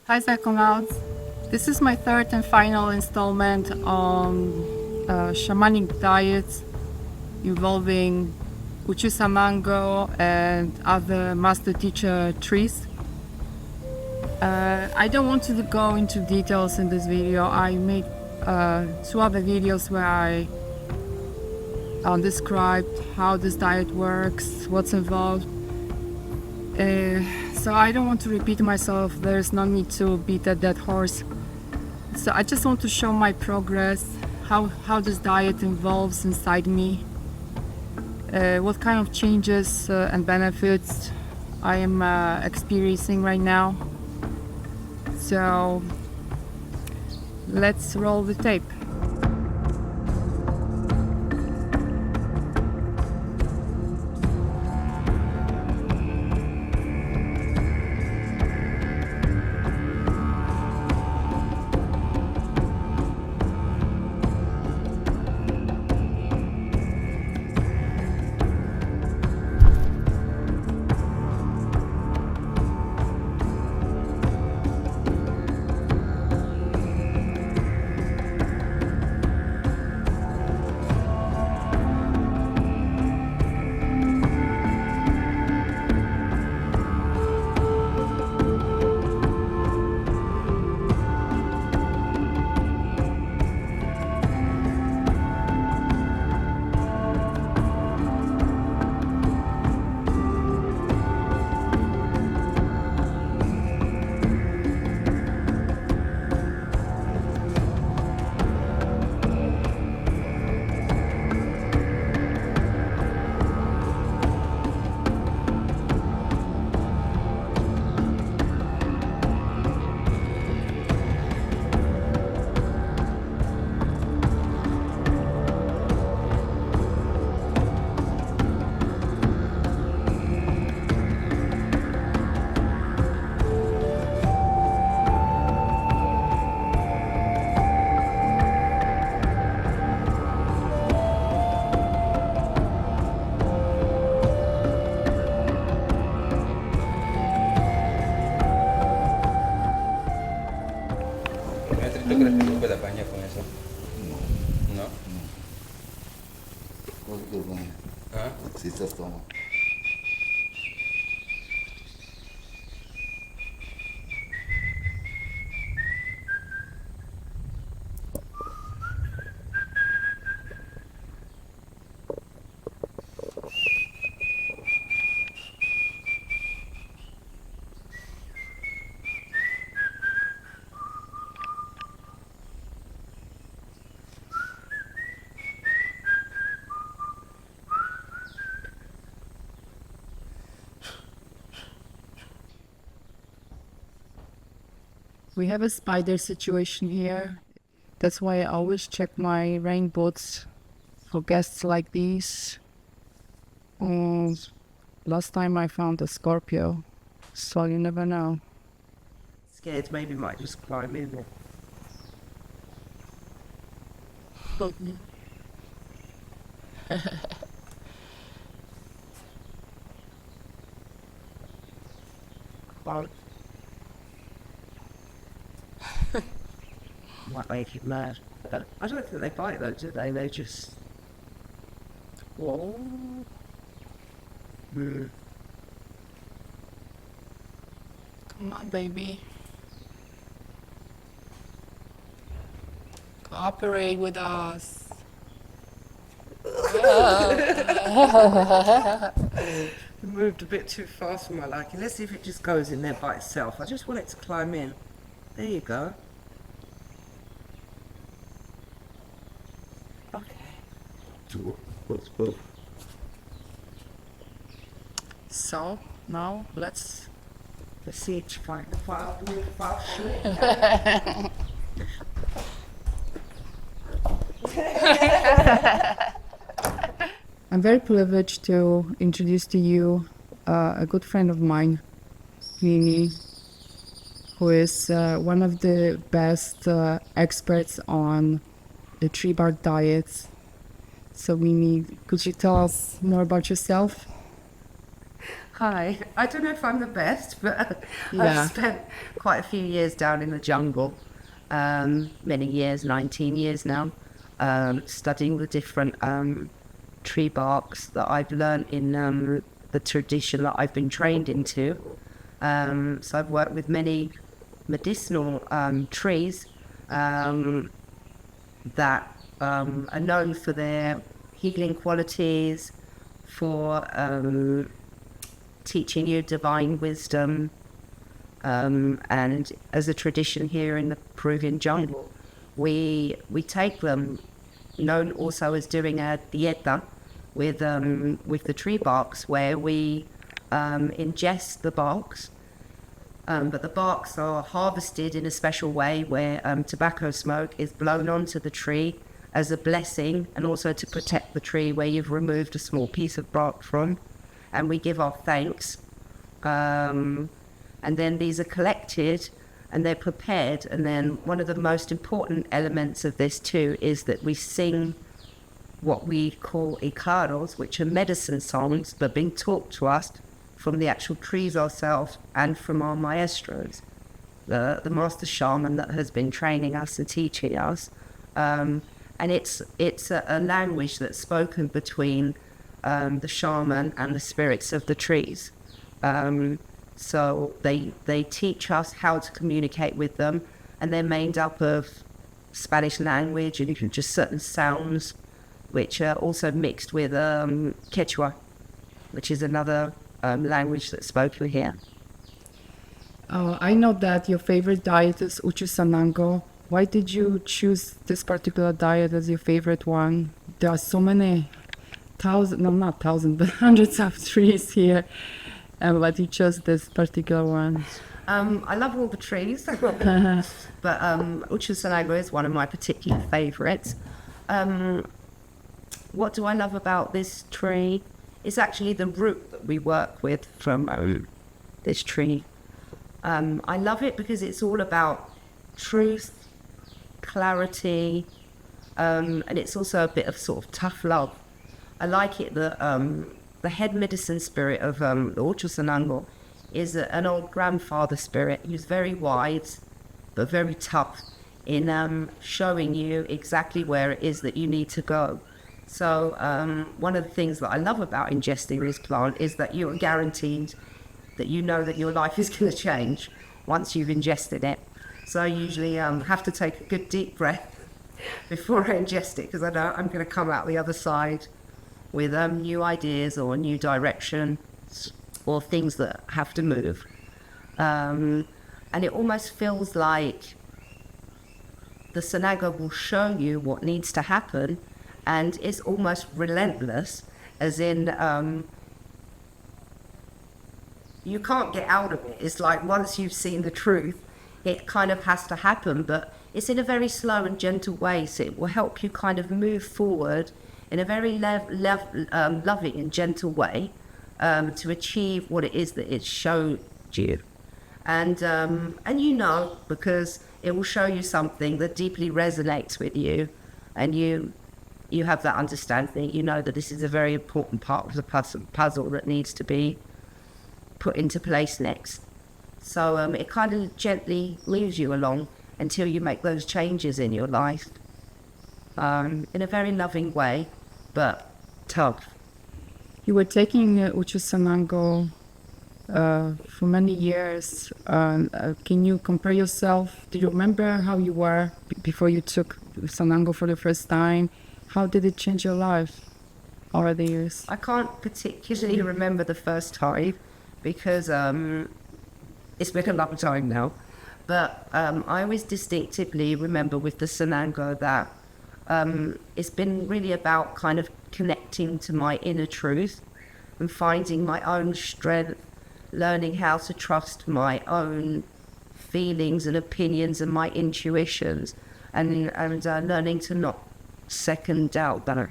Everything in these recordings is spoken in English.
Hi Psychonauts! This is my third and final installment on shamanic diets involving Uchu Sanango and other master teacher trees. I don't want to go into details in this video. I made two other videos where I described how this diet works, what's involved. So I don't want to repeat myself. There's no need to beat a dead horse. So I just want to show my progress, how this diet involves inside me, what kind of changes and benefits I am experiencing right now. So let's roll the tape. ¿Tú crees que se puede apañar con eso? No. ¿Ah? Sí, estás tomando. We have a spider situation here. That's why I always check my rain boots for guests like these. Last time I found a Scorpio, so you never know. Scared, maybe might just climb in. Well, might make it mad. But I don't think they bite though, do they? They just. Whoa. Come on, baby. Cooperate with us. It moved a bit too fast for my liking. Let's see if it just goes in there by itself. I just want it to climb in. There you go. Okay. So now let's see it find the file. I'm very privileged to introduce to you a good friend of mine, Mimi, who is one of the best experts on the tree bark diets. So Mimi, could you tell us more about yourself? Hi. I don't know if I'm the best, but Yeah. I've spent quite a few years down in the jungle. Many years, 19 years now, studying the different tree barks that I've learned in the tradition that I've been trained into. So I've worked with many medicinal trees that are known for their healing qualities, for teaching you divine wisdom, and as a tradition here in the Peruvian jungle, we take them, known also as doing a dieta with the tree barks, where we ingest the barks, but the barks are harvested in a special way where tobacco smoke is blown onto the tree as a blessing, and also to protect the tree where you've removed a small piece of bark from, and we give our thanks. And then these are collected and they're prepared, and then one of the most important elements of this too is that we sing what we call iquitos, which are medicine songs that are being taught to us from the actual trees ourselves and from our maestros, the master shaman that has been training us and teaching us. And it's a language that's spoken between the shaman and the spirits of the trees. So they teach us how to communicate with them, and they're made up of Spanish language and just certain sounds, which are also mixed with Quechua, which is another language that's spoken here. I know that your favorite diet is Uchu Sanango. Why did you choose this particular diet as your favorite one? There are so many not thousands, but hundreds of trees here. But you chose this particular one. I love all the trees, but Uchu Sanango is one of my particular favorites. What do I love about this tree? It's actually the root that we work with from this tree. I love it because it's all about truth, clarity, and it's also a bit of sort of tough love. I like it that the head medicine spirit of the Uchu Sanango is an old grandfather spirit who's very wise but very tough in showing you exactly where it is that you need to go. So one of the things that I love about ingesting this plant is that you are guaranteed that you know that your life is going to change once you've ingested it. So I usually have to take a good deep breath before I ingest it, because I know I'm going to come out the other side with new ideas or a new direction or things that have to move. And it almost feels like the Sanango will show you what needs to happen, and it's almost relentless, as in you can't get out of it. It's like once you've seen the truth, it kind of has to happen, but it's in a very slow and gentle way, so it will help you kind of move forward in a very loving and gentle way to achieve what it is that it showed you. And you know, because it will show you something that deeply resonates with you, and you have that understanding. You know that this is a very important part of the puzzle that needs to be put into place next. So it kind of gently moves you along until you make those changes in your life in a very loving way, but tough. You were taking Uchu Sanango for many years. Can you compare yourself? Do you remember how you were before you took Sanango for the first time? How did it change your life over the years? I can't particularly remember the first time because it's been a long time now. But I always distinctively remember with the Sanango that it's been really about kind of connecting to my inner truth and finding my own strength, learning how to trust my own feelings and opinions and my intuitions, and learning to not second doubt that.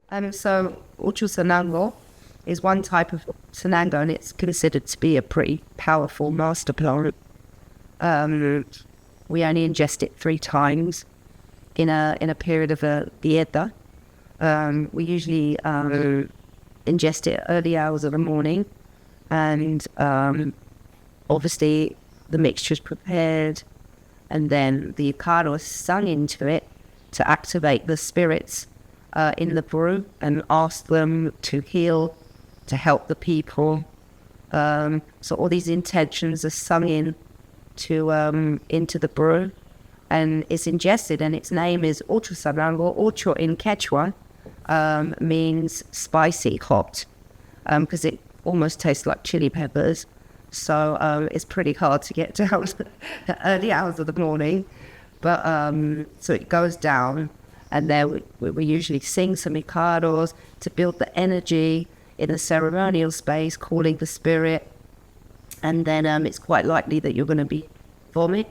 And so Uchu Sanango is one type of Sanango, and it's considered to be a pretty powerful master plant. We only ingest it 3 times in a period of a dieta. We usually ingest it early hours of the morning, and obviously the mixture is prepared, and then the iquitos is sung into it to activate the spirits in the brew and ask them to heal, to help the people. So all these intentions are sung in to into the brew, and it's ingested, and its name is Uchu Sanango. Uchu in Quechua means spicy, hot, because it almost tastes like chili peppers. So it's pretty hard to get down at early hours of the morning. But so it goes down, and there we usually sing some iquitos to build the energy in a ceremonial space, calling the spirit. And then it's quite likely that you're going to be vomit,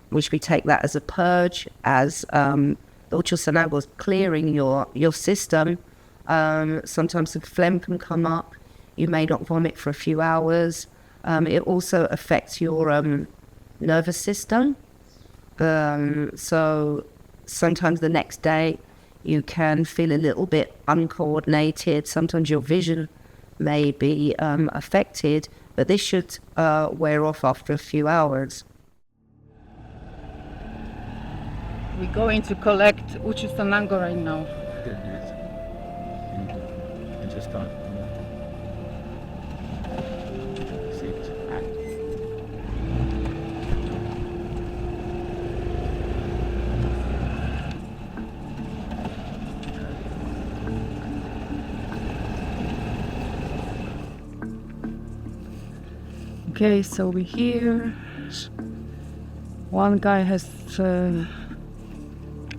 which we take that as a purge, as the Uchu Sanango is clearing your system. Sometimes the phlegm can come up. You may not vomit for a few hours. It also affects your nervous system. So sometimes the next day you can feel a little bit uncoordinated. Sometimes your vision may be affected, but this should wear off after a few hours. We're going to collect Uchu Sanango right now. Good, yes. And just start. Okay, so we're here. One guy has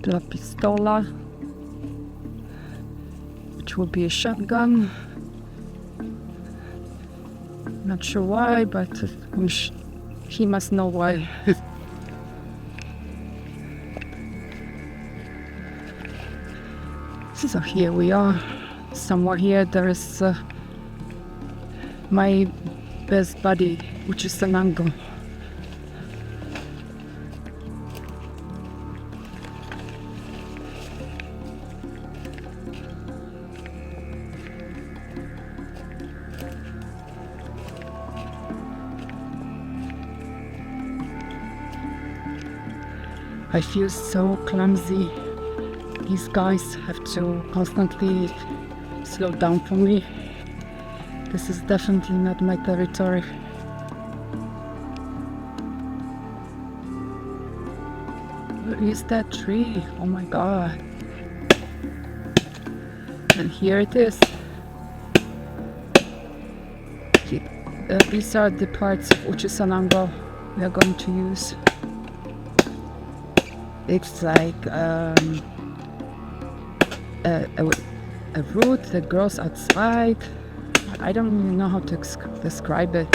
La Pistola, which will be a shotgun. Not sure why, but he must know why. So here we are. Somewhere here there is my best buddy, Uchu Sanango. I feel so clumsy. These guys have to constantly slow down for me. This is definitely not my territory. Where is that tree? Oh my god. And here it is. These are the parts of Uchu Sanango we are going to use. It's like a root that grows outside. I don't even know how to describe it.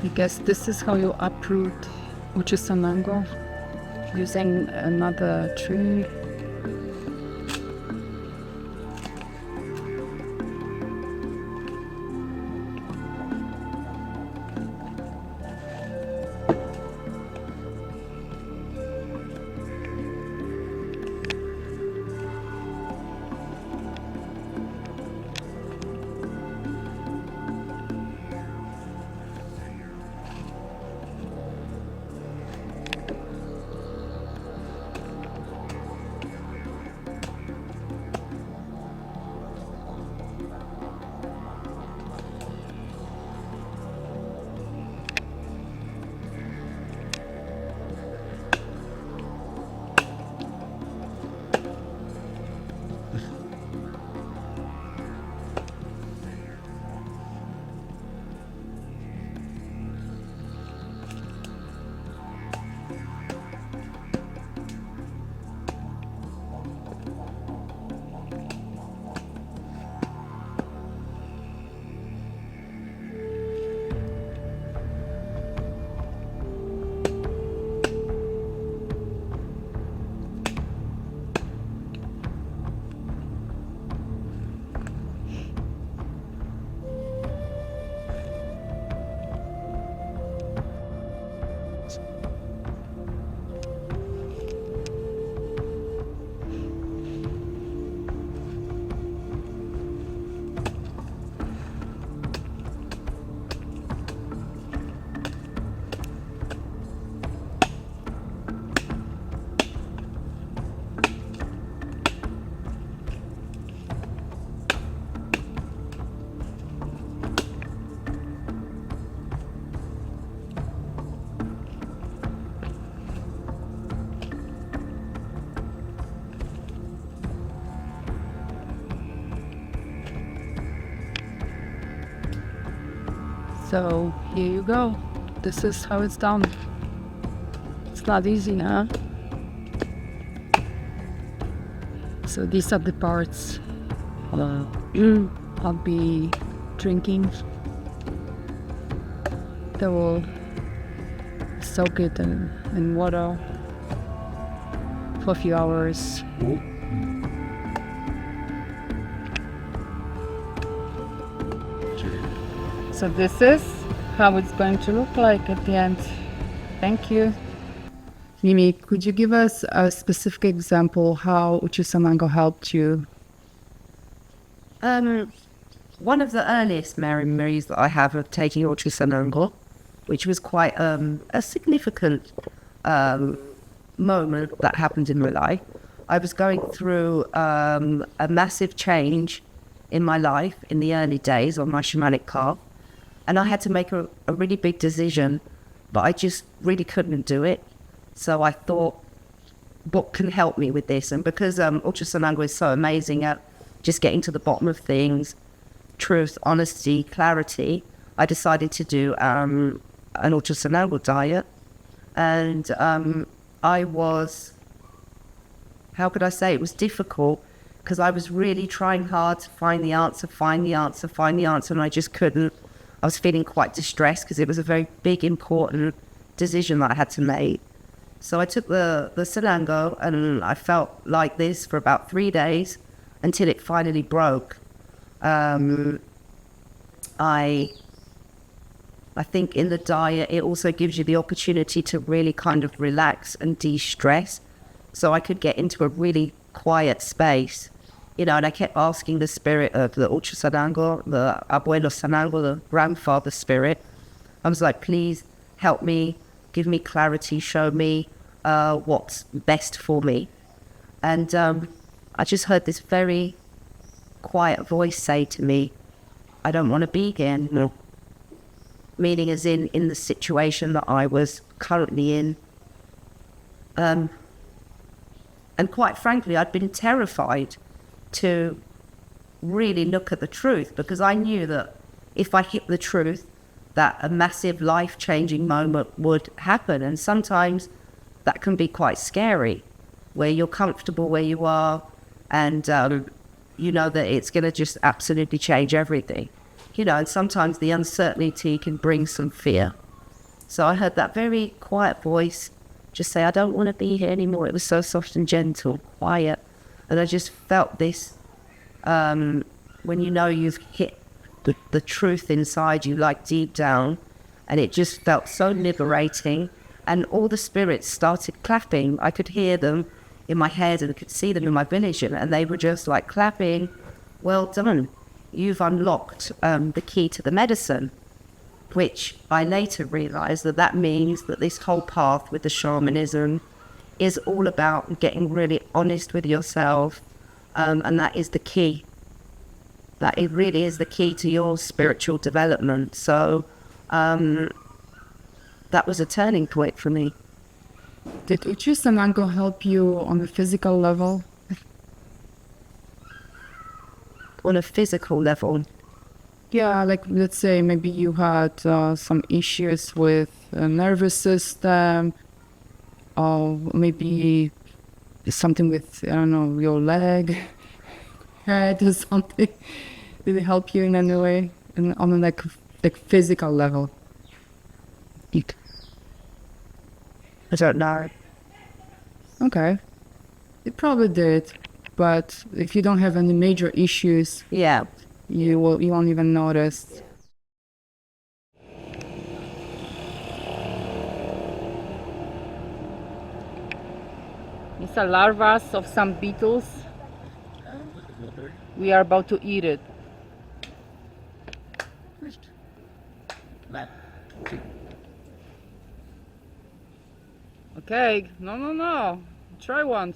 I guess this is how you uproot Uchu Sanango, using another tree. So here you go. This is how it's done. It's not easy, huh? So these are the parts I'll be drinking. They will soak it in water for a few hours. So this is how it's going to look like at the end. Thank you. Mimi, could you give us a specific example how Uchu Sanango helped you? One of the earliest memories that I have of taking Uchu Sanango, which was quite a significant moment that happened in my life. I was going through a massive change in my life in the early days on my shamanic path, and I had to make a really big decision, but I just really couldn't do it. So I thought, what can help me with this? And because Uchu Sanango is so amazing at just getting to the bottom of things, truth, honesty, clarity, I decided to do an Uchu Sanango diet. And I was, how could I say, it was difficult because I was really trying hard to find the answer, and I just couldn't. I was feeling quite distressed because it was a very big, important decision that I had to make. So I took the Sanango, and I felt like this for about 3 days until it finally broke. I think in the diet, it also gives you the opportunity to really kind of relax and de-stress. So I could get into a really quiet space, you know, and I kept asking the spirit of the Uchu Sanango, the Abuelo Sanango, the grandfather spirit. I was like, please help me, give me clarity, show me what's best for me. And I just heard this very quiet voice say to me, I don't want to be here anymore. Meaning as in the situation that I was currently in. And quite frankly, I'd been terrified to really look at the truth, because I knew that if I hit the truth, that a massive life-changing moment would happen. And sometimes that can be quite scary, where you're comfortable where you are, and you know that it's going to just absolutely change everything. You know, and sometimes the uncertainty can bring some fear. So I heard that very quiet voice just say, I don't want to be here anymore. It was so soft and gentle, quiet. And I just felt this, when you know you've hit the truth inside you, like deep down, and it just felt so liberating. And all the spirits started clapping. I could hear them in my head and I could see them in my vision, and they were just like clapping, well done. You've unlocked the key to the medicine, which I later realized that means that this whole path with the shamanism is all about getting really honest with yourself, and that is the key. That it really is the key to your spiritual development. So that was a turning point for me. Did Uchu Sanango help you on a physical level? On a physical level? Yeah, like let's say maybe you had some issues with the nervous system, or maybe something with, I don't know, your leg, head or something. Did it help you in any way on a like physical level? I don't know. Okay. It probably did, but if you don't have any major issues, Yeah. you won't even notice. These are larvae of some beetles. We are about to eat it. Okay, no. Try one.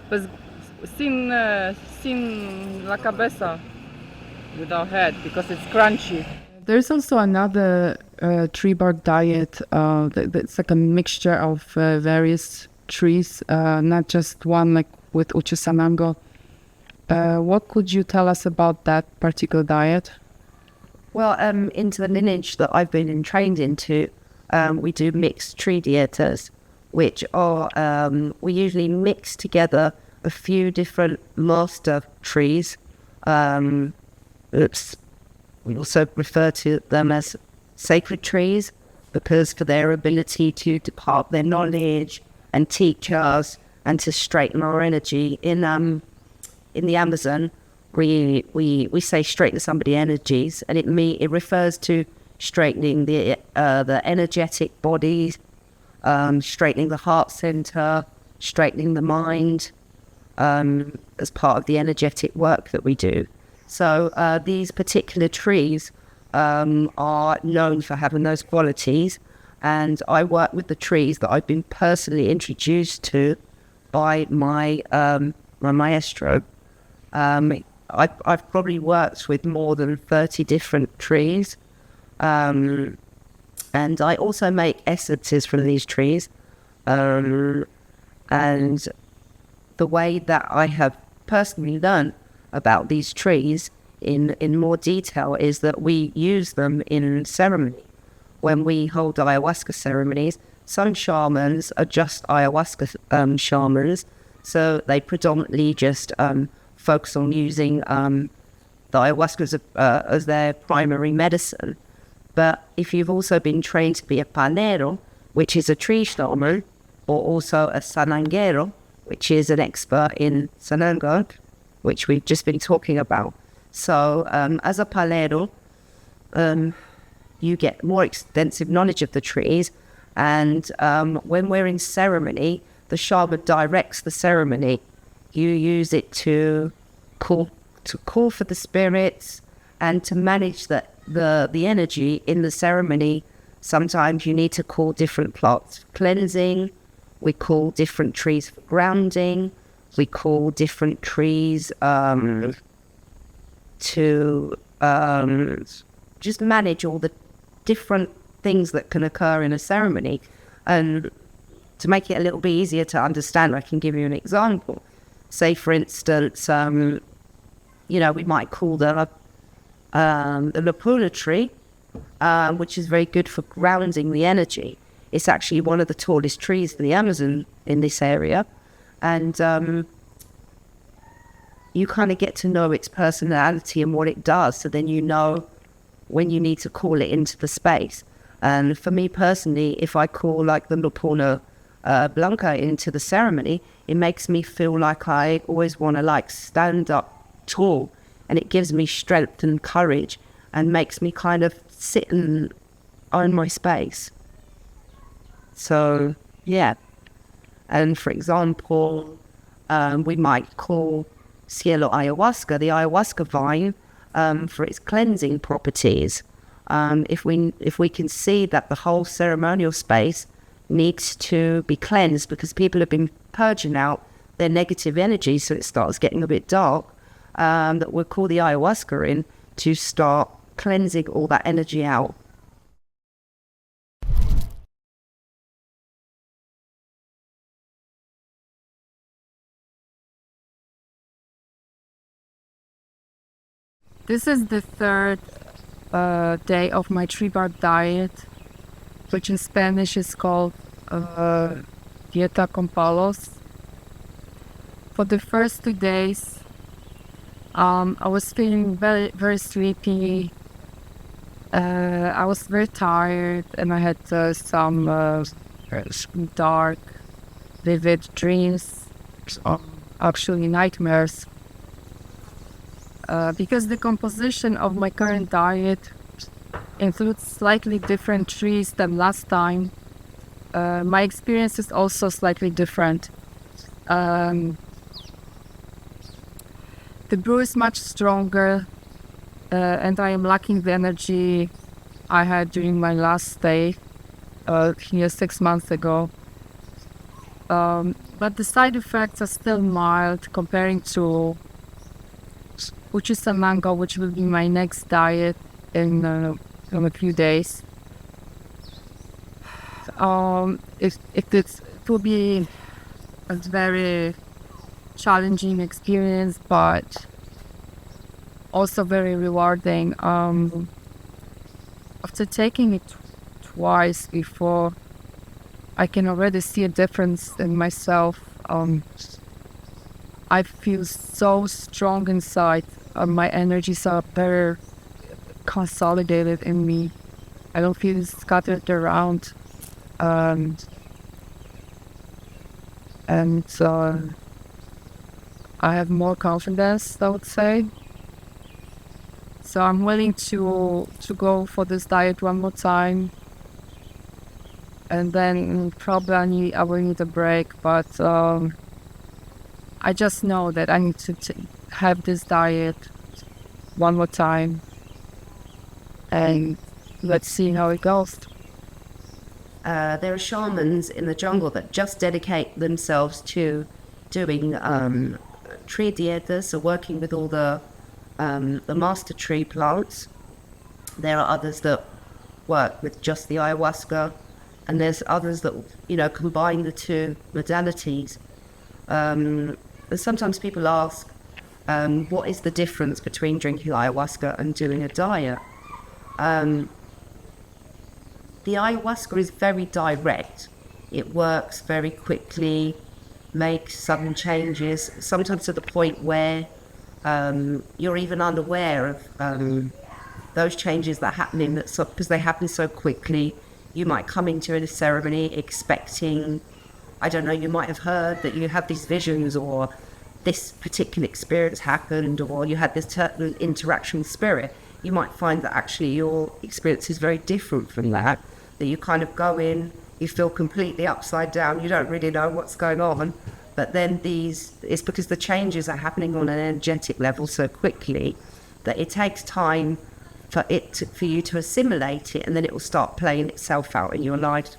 Pues sin la cabeza, without head, because it's crunchy. There's also another tree bark diet that's like a mixture of various trees, not just one like with Uchu Sanango. What could you tell us about that particular diet? Well, into the lineage that I've been trained into, we do mixed tree dietas, which are, we usually mix together a few different master trees. We also refer to them as sacred trees because for their ability to depart their knowledge and teach us and to straighten our energy. In the Amazon, we say straighten somebody's energies, and it refers to straightening the energetic bodies, straightening the heart center, straightening the mind, as part of the energetic work that we do. So these particular trees are known for having those qualities, and I work with the trees that I've been personally introduced to by my maestro. I've probably worked with more than 30 different trees, and I also make essences from these trees, and the way that I have personally learned about these trees in more detail is that we use them in ceremony. When we hold ayahuasca ceremonies, some shamans are just ayahuasca shamans, so they predominantly just focus on using the ayahuasca as their primary medicine. But if you've also been trained to be a panero, which is a tree shaman, or also a sananguero, which is an expert in Sanango, which we've just been talking about. So as a panero, you get more extensive knowledge of the trees, and when we're in ceremony, the shaman directs the ceremony. You use it to call for the spirits and to manage the energy in the ceremony. Sometimes you need to call different plants for cleansing. We call different trees for grounding. We call different trees to just manage all the different things that can occur in a ceremony. And to make it a little bit easier to understand, I can give you an example. Say, for instance, we might call the lupula tree, which is very good for grounding the energy. It's actually one of the tallest trees in the Amazon in this area. And you kind of get to know its personality and what it does. So then you know when you need to call it into the space. And for me personally, if I call like the lupuna blanca into the ceremony, it makes me feel like I always want to like stand up tall, and it gives me strength and courage and makes me kind of sit and own my space. So yeah. And for example, we might call cielo ayahuasca, the ayahuasca vine, for its cleansing properties. If we can see that the whole ceremonial space needs to be cleansed because people have been purging out their negative energy, so it starts getting a bit dark, that we'll call the ayahuasca in to start cleansing all that energy out. This is the third day of my tree bark diet, which in Spanish is called dieta con palos. For the first 2 days, I was feeling very, very sleepy. I was very tired, and I had some dark, vivid dreams, actually nightmares. Because the composition of my current diet includes slightly different trees than last time, my experience is also slightly different. The brew is much stronger, and I am lacking the energy I had during my last stay here 6 months ago. But the side effects are still mild comparing to Uchu Sanango, which will be my next diet in a few days. It will be a very challenging experience, but also very rewarding. After taking it twice before, I can already see a difference in myself. I feel so strong inside. My energies are better consolidated in me. I don't feel scattered around. And I have more confidence, I would say. So I'm willing to go for this diet one more time. And then probably I will need a break, but I just know that I need to have this diet one more time, and let's see how it goes. There are shamans in the jungle that just dedicate themselves to doing tree dietas, so working with all the master tree plants. There are others that work with just the ayahuasca, and there's others that, you know, combine the two modalities. And sometimes people ask, what is the difference between drinking ayahuasca and doing a diet? The ayahuasca is very direct. It works very quickly, makes sudden changes, sometimes to the point where you're even unaware of those changes that are happening, because they happen so quickly. You might come into a ceremony expecting, I don't know, you might have heard that you have these visions, or this particular experience happened, or you had this certain interaction with spirit. You might find that actually your experience is very different from that you kind of go in, you feel completely upside down, you don't really know what's going on, but then it's because the changes are happening on an energetic level so quickly that it takes time for you to assimilate it, and then it will start playing itself out in your life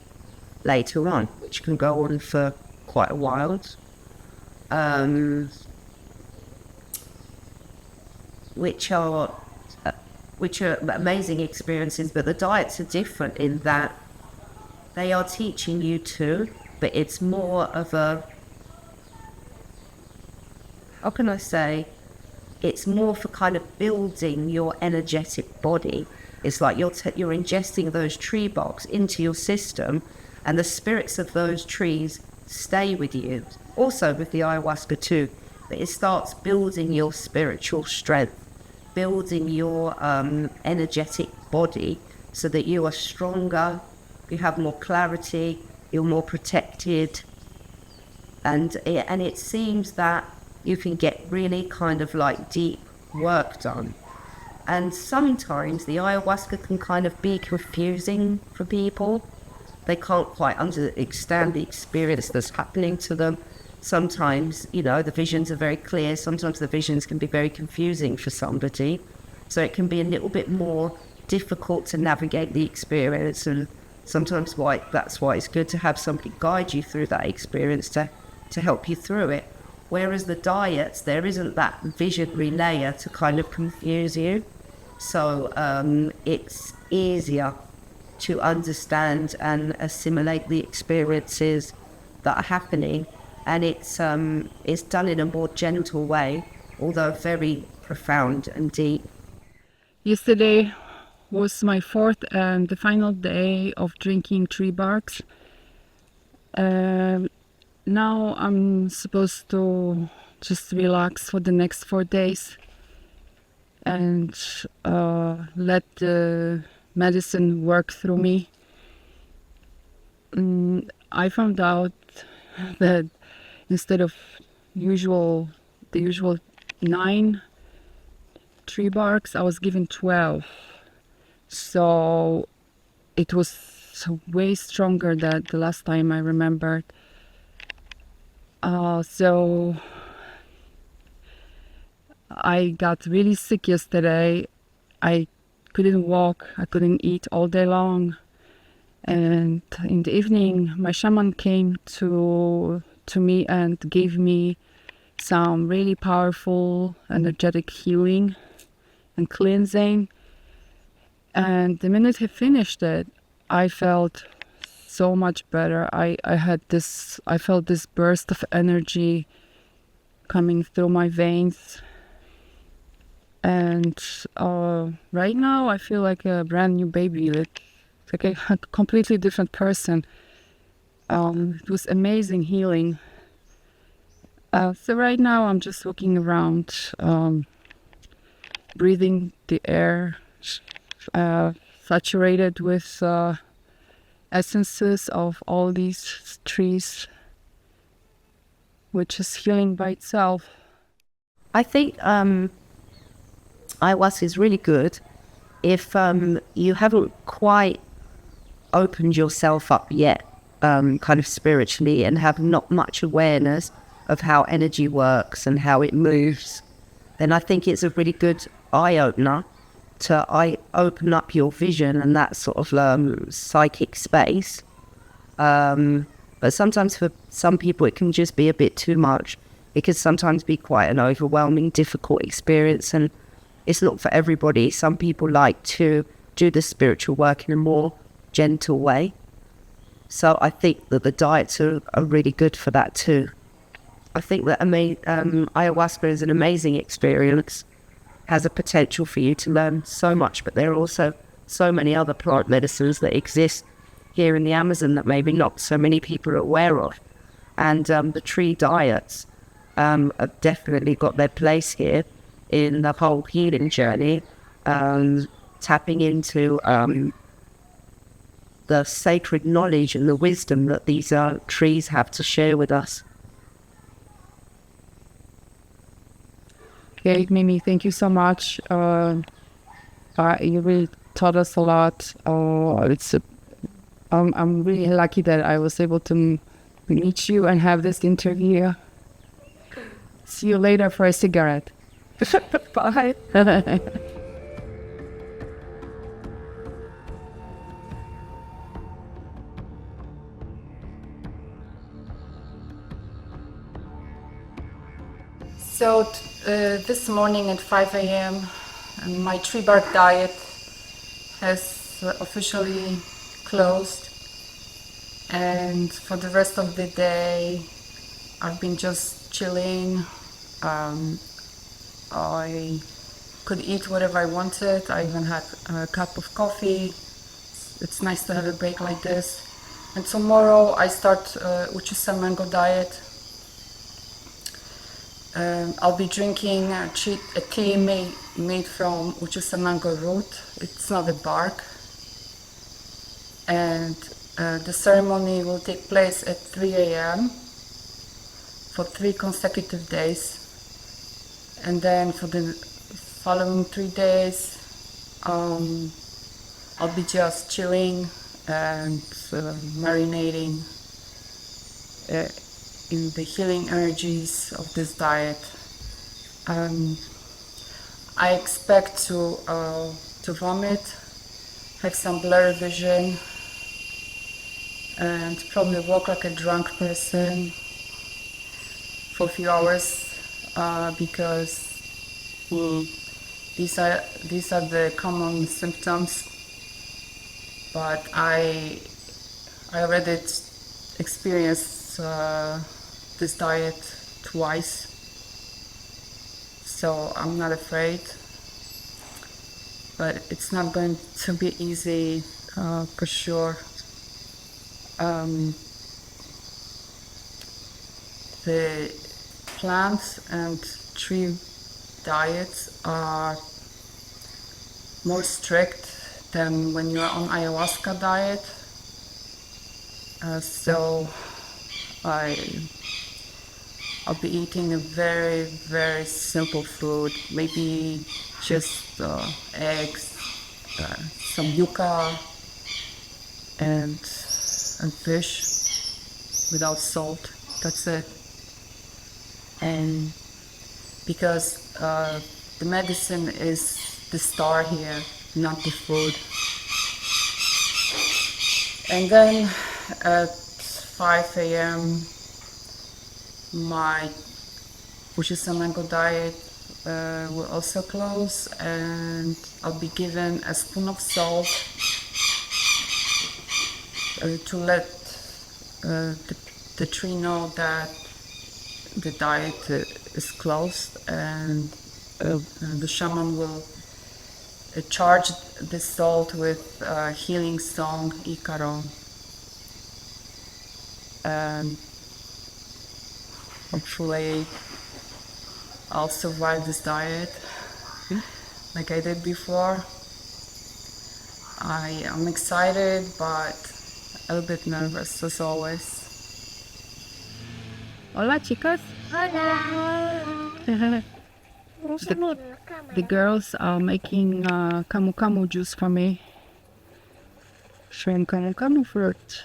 later on, which can go on for quite a while. Which are amazing experiences, but the diets are different in that they are teaching you to, but it's more of a, how can I say, it's more for kind of building your energetic body. It's like you're ingesting those tree barks into your system, and the spirits of those trees stay with you. Also with the ayahuasca too, but it starts building your spiritual strength, building your energetic body so that you are stronger, you have more clarity, you're more protected, and it seems that you can get really kind of like deep work done. And sometimes the ayahuasca can kind of be confusing for people. They can't quite understand the experience that's happening to them. Sometimes, you know, the visions are very clear. Sometimes the visions can be very confusing for somebody. So it can be a little bit more difficult to navigate the experience. And sometimes that's why it's good to have somebody guide you through that experience to help you through it. Whereas the diets, there isn't that visionary layer to kind of confuse you. So it's easier to understand and assimilate the experiences that are happening. And it's done in a more gentle way, although very profound and deep. Yesterday was my fourth and the final day of drinking tree barks. Now I'm supposed to just relax for the next 4 days and let the medicine work through me. I found out that instead of the usual 9 tree barks, I was given 12. So it was way stronger than the last time I remembered. So I got really sick yesterday. I couldn't walk, I couldn't eat all day long. And in the evening, my shaman came to me and gave me some really powerful, energetic healing and cleansing. And the minute he finished it, I felt so much better. I felt this burst of energy coming through my veins. And right now I feel like a brand new baby, like a completely different person. It was amazing healing. So right now I'm just walking around, breathing the air, saturated with essences of all these trees, which is healing by itself. I think ayahuasca is really good if you haven't quite opened yourself up yet, kind of spiritually, and have not much awareness of how energy works and how it moves. Then I think it's a really good eye-opener to open up your vision and that sort of psychic space. But sometimes for some people it can just be a bit too much. It can sometimes be quite an overwhelming, difficult experience, and it's not for everybody. Some people like to do the spiritual work in a more gentle way. So I think that the diets are really good for that too. I think that ayahuasca is an amazing experience, has a potential for you to learn so much, but there are also so many other plant medicines that exist here in the Amazon that maybe not so many people are aware of. And the tree diets have definitely got their place here in the whole healing journey, tapping into the sacred knowledge and the wisdom that these trees have to share with us. Okay, Mimi, thank you so much. You really taught us a lot. I'm really lucky that I was able to meet you and have this interview. See you later for a cigarette. Bye. So this morning at 5 a.m. my tree bark diet has officially closed, and for the rest of the day I've been just chilling. I could eat whatever I wanted. I even had a cup of coffee. It's nice to have a break like this. And tomorrow I start Uchu Sanango diet. I'll be drinking a tea made from Uchu Sanango root. It's not a bark. And the ceremony will take place at 3 a.m. for 3 consecutive days. And then for the following 3 days, I'll be just chilling and marinating in the healing energies of this diet. I expect to vomit, have some blurry vision, and probably walk like a drunk person for a few hours, because these are the common symptoms. But I already experienced this diet twice, so I'm not afraid. But it's not going to be easy, for sure. The plant and tree diets are more strict than when you're on ayahuasca diet. So I'll be eating a very, very simple food, maybe just eggs, some yuca, and fish without salt. That's it. And because the medicine is the star here, not the food. And then at 5 a.m. my Uchu Sanango diet will also close, and I'll be given a spoon of salt, to let the tree know that the diet is closed, and the shaman will charge the salt with healing song Icaro, and hopefully I'll survive this diet like I did before. I am excited but a little bit nervous as always. Hola chicas. Hola. The girls are making camu camu juice for me. Shrimp camu camu fruit.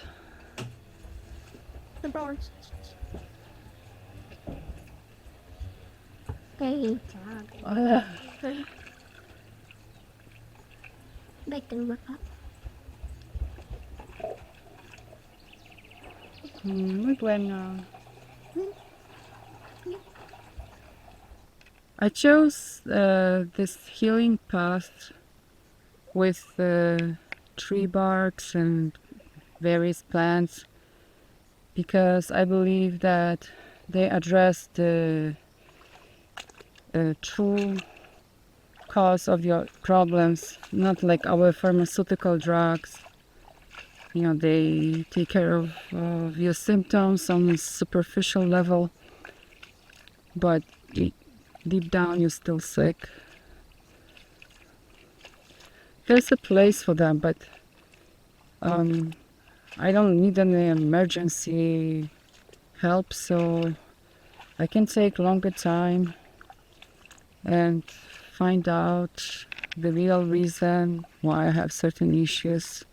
Muy bueno. I chose this healing path with tree barks and various plants because I believe that they address the true cause of your problems, not like our pharmaceutical drugs. You know, they take care of your symptoms on a superficial level, but deep down you're still sick. There's a place for them, but I don't need any emergency help, so I can take longer time and find out the real reason why I have certain issues.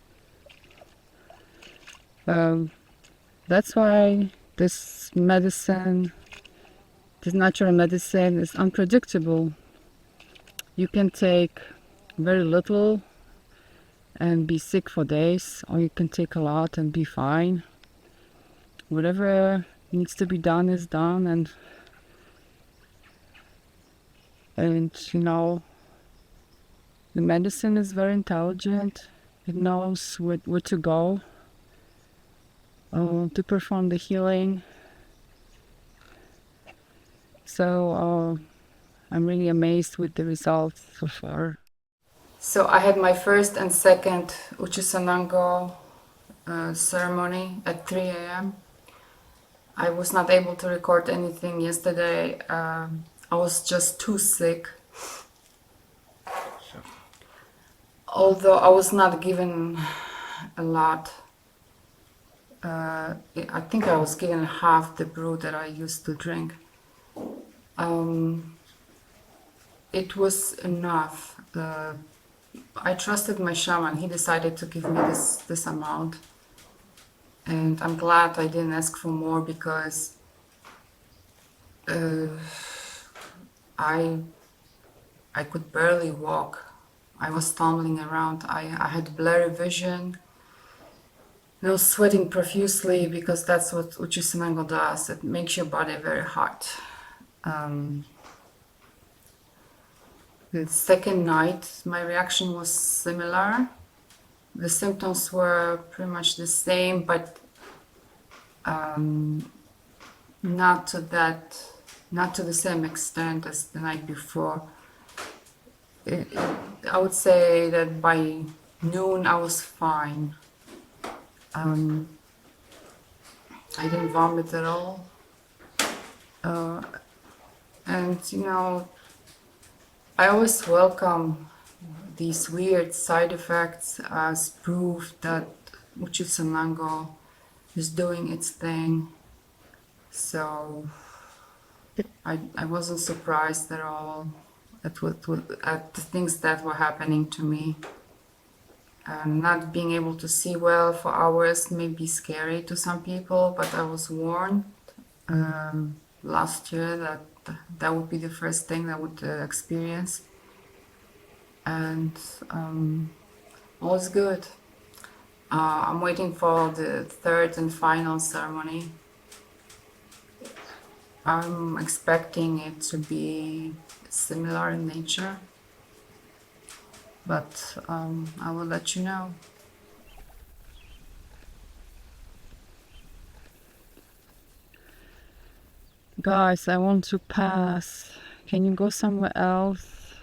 That's why this medicine, this natural medicine, is unpredictable. You can take very little and be sick for days, or you can take a lot and be fine. Whatever needs to be done is done, and you know, the medicine is very intelligent. It knows where to go to perform the healing. So I'm really amazed with the results so far. So I had my first and second Uchu Sanango ceremony at 3 a.m. I was not able to record anything yesterday. I was just too sick. Although I was not given a lot. I think I was given half the brew that I used to drink. It was enough. I trusted my shaman. He decided to give me this amount, and I'm glad I didn't ask for more because I could barely walk. I was stumbling around. I had blurry vision. No, sweating profusely because that's what Uchu Sanango does. It makes your body very hot. The second night, my reaction was similar. The symptoms were pretty much the same, but not to the same extent as the night before. I would say that by noon I was fine. I didn't vomit at all. And you know, I always welcome these weird side effects as proof that Uchu Sanango is doing its thing. So I wasn't surprised at all at the things that were happening to me. Not being able to see well for hours may be scary to some people, but I was warned last year that would be the first thing I would experience, and all is good. I'm waiting for the third and final ceremony. I'm expecting it to be similar in nature, but I will let you know. Guys, I want to pass. Can you go somewhere else?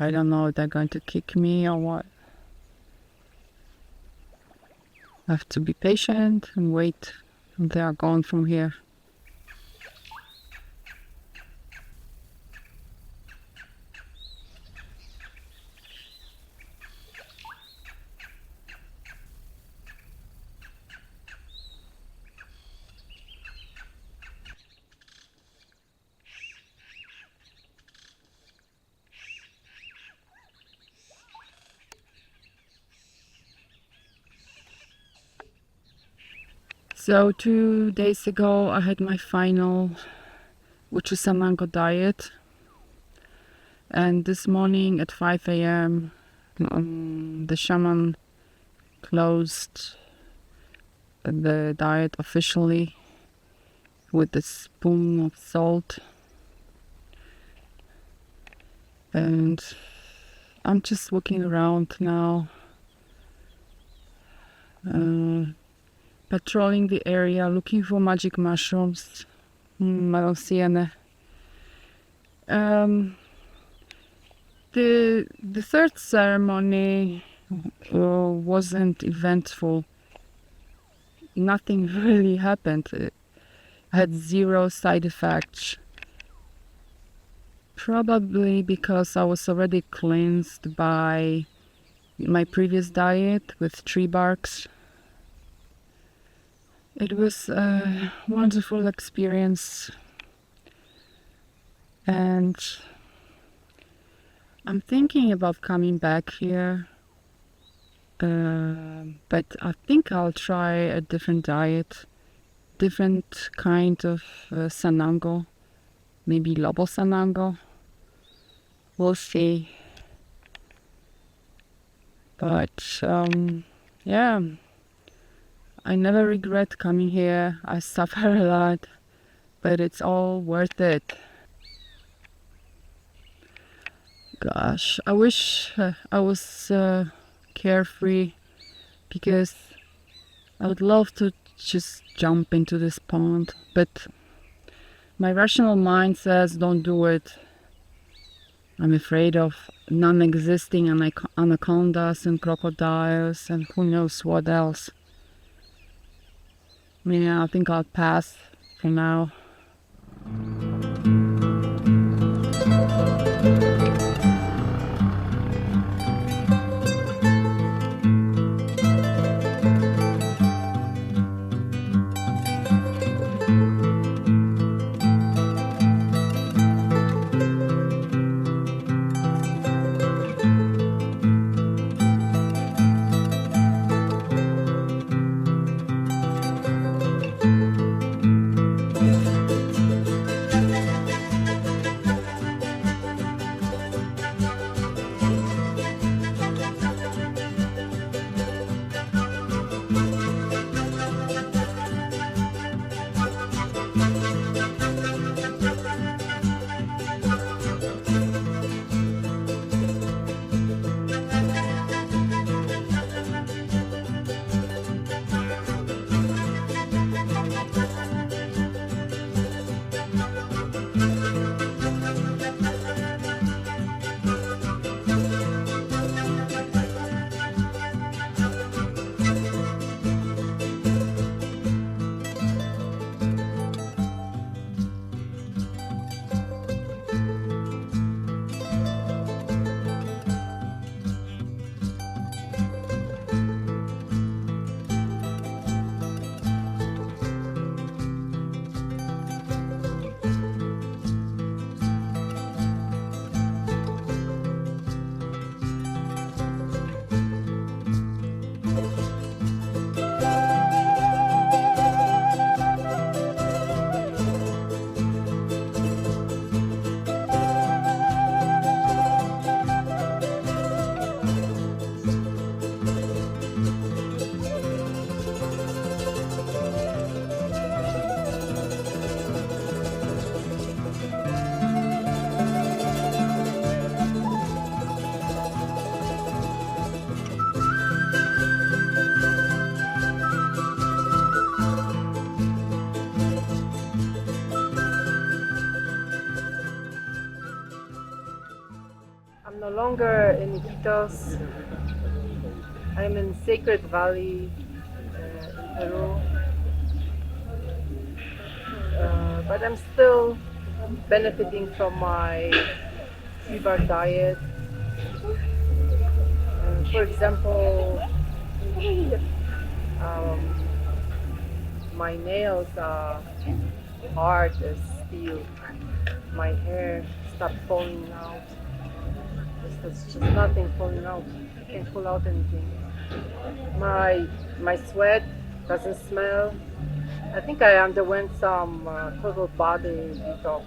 I don't know if they're going to kick me or what. I have to be patient and wait until they are gone from here. So 2 days ago I had my final Uchu Sanango diet, and this morning at 5 a.m. The shaman closed the diet officially with a spoon of salt, and I'm just walking around now, patrolling the area, looking for magic mushrooms. I don't see any. The third ceremony wasn't eventful. Nothing really happened. It had 0 side effects. Probably because I was already cleansed by my previous diet with tree barks. It was a wonderful experience, and I'm thinking about coming back here, but I think I'll try a different diet, different kind of Sanango, maybe Lobo Sanango. We'll see. But yeah, I never regret coming here. I suffer a lot, but it's all worth it. Gosh, I wish I was carefree, because I would love to just jump into this pond, but my rational mind says don't do it. I'm afraid of non-existing anacondas and crocodiles and who knows what else. Yeah, I think I'll pass for now. longer in Iquitos. I'm in Sacred Valley in Peru. But I'm still benefiting from my tree-bark diet. For example, um, my nails are hard as steel. My hair stopped falling out. There's just nothing falling out. I can't pull out anything. My sweat doesn't smell. I think I underwent some total body detox.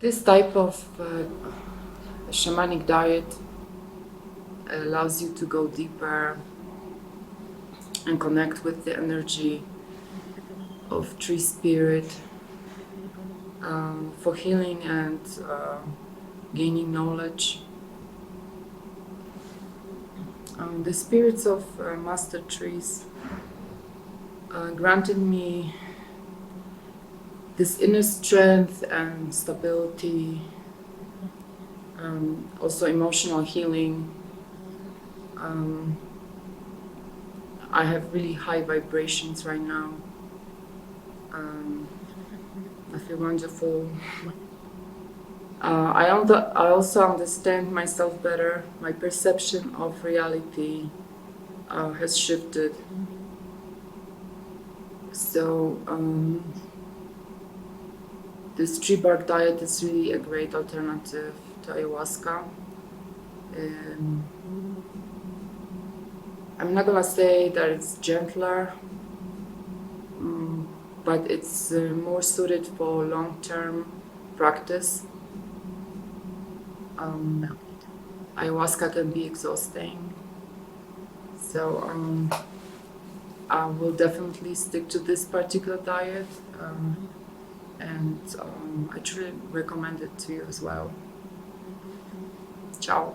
This type of shamanic diet allows you to go deeper and connect with the energy of tree spirit for healing and gaining knowledge. The spirits of master trees granted me this inner strength and stability, also emotional healing. I have really high vibrations right now. I feel wonderful. I also understand myself better. My perception of reality has shifted. So this tree bark diet is really a great alternative to ayahuasca. I'm not gonna say that it's gentler, but it's more suited for long-term practice. Ayahuasca can be exhausting, so I will definitely stick to this particular diet. And I truly recommend it to you as well. Ciao.